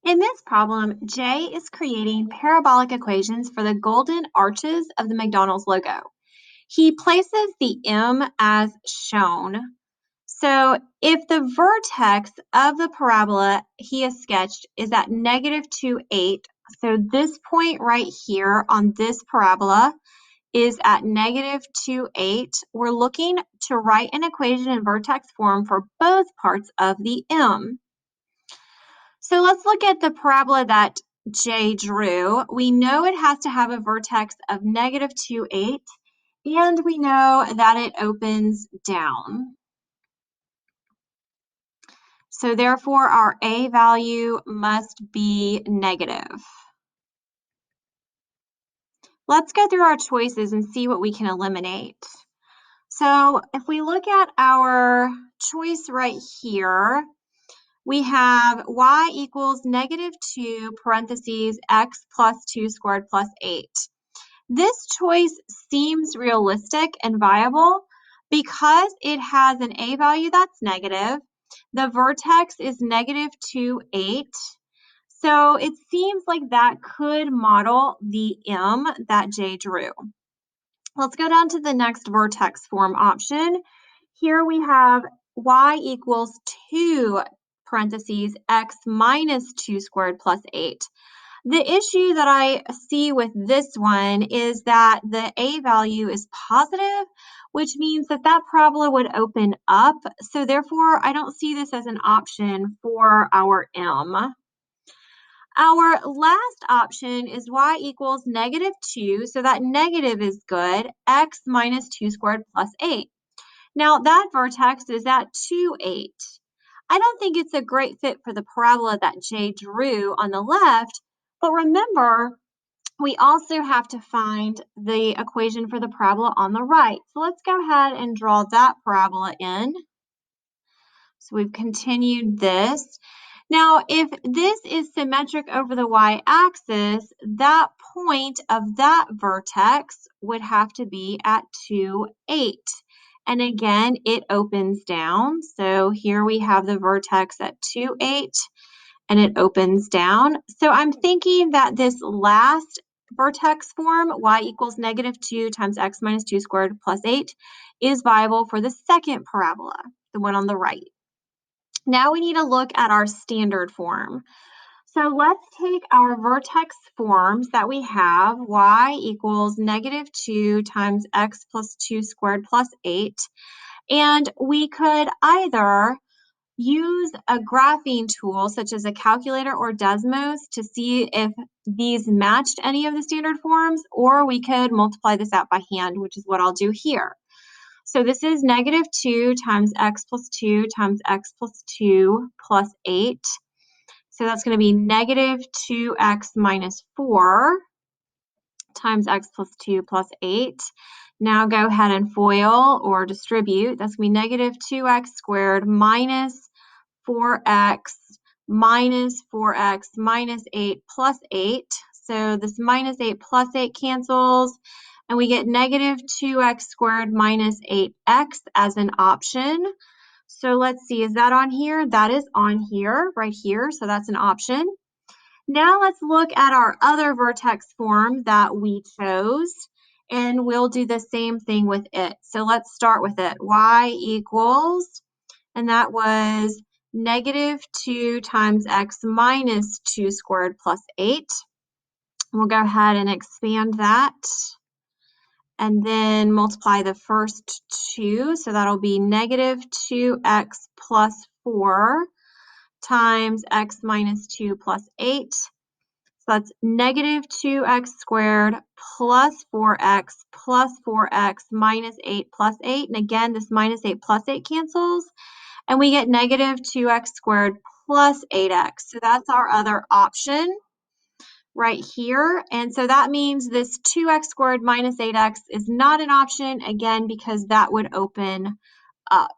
In this problem, Jay is creating parabolic equations for the golden arches of the McDonald's logo. He places the M as shown. So if the vertex of the parabola he has sketched is at -2, 8, so this point right here on this parabola is at -2, 8, we're looking to write an equation in vertex form for both parts of the M. So let's look at the parabola that Jay drew. We know it has to have a vertex of -2, 8, and we know that it opens down. So therefore, our A value must be negative. Let's go through our choices and see what we can eliminate. So if we look at our choice right here, we have y equals -2 parentheses x plus 2 squared plus 8. This choice seems realistic and viable because it has an A value that's negative. The vertex is -2, 8. So it seems like that could model the M that Jay drew. Let's go down to the next vertex form option. Here we have y equals 2 parentheses x minus 2 squared plus 8. The issue that I see with this one is that the A value is positive, which means that that parabola would open up. So therefore, I don't see this as an option for our M. Our last option is y equals -2, so that negative is good, x minus 2 squared plus 8. Now that vertex is at 2, 8. I don't think it's a great fit for the parabola that Jay drew on the left, but remember, we also have to find the equation for the parabola on the right. So let's go ahead and draw that parabola in. So we've continued this. Now, if this is symmetric over the y-axis, that point of that vertex would have to be at 2, 8. And again, it opens down. So here we have the vertex at 2, 8, and it opens down. So I'm thinking that this last vertex form, y equals -2 times x minus 2 squared plus 8, is viable for the second parabola, the one on the right. Now we need to look at our standard form. So let's take our vertex forms that we have, y equals -2 times x plus 2 squared plus 8. And we could either use a graphing tool such as a calculator or Desmos to see if these matched any of the standard forms, or we could multiply this out by hand, which is what I'll do here. So this is -2 times x plus 2 times x plus 2 plus 8. So that's going to be -2x minus 4 times x plus 2 plus 8. Now go ahead and FOIL or distribute. That's going to be -2x squared minus 4x minus 4x minus 8 plus 8. So this minus 8 plus 8 cancels, and we get -2x squared minus 8x as an option. So let's see, is that on here? That is on here, right here, so that's an option. Now let's look at our other vertex form that we chose, and we'll do the same thing with it. So let's start with it. Y equals, and that was -2 times x minus 2 squared plus 8. We'll go ahead and expand that and then multiply the first two. So that'll be -2x plus 4 times x minus 2 plus 8. So that's -2x squared plus 4x minus 8 plus 8. And again, this minus 8 plus 8 cancels. And we get -2x squared plus 8x. So that's our other option right here. And so that means this 2x squared minus 8x is not an option, again, because that would open up.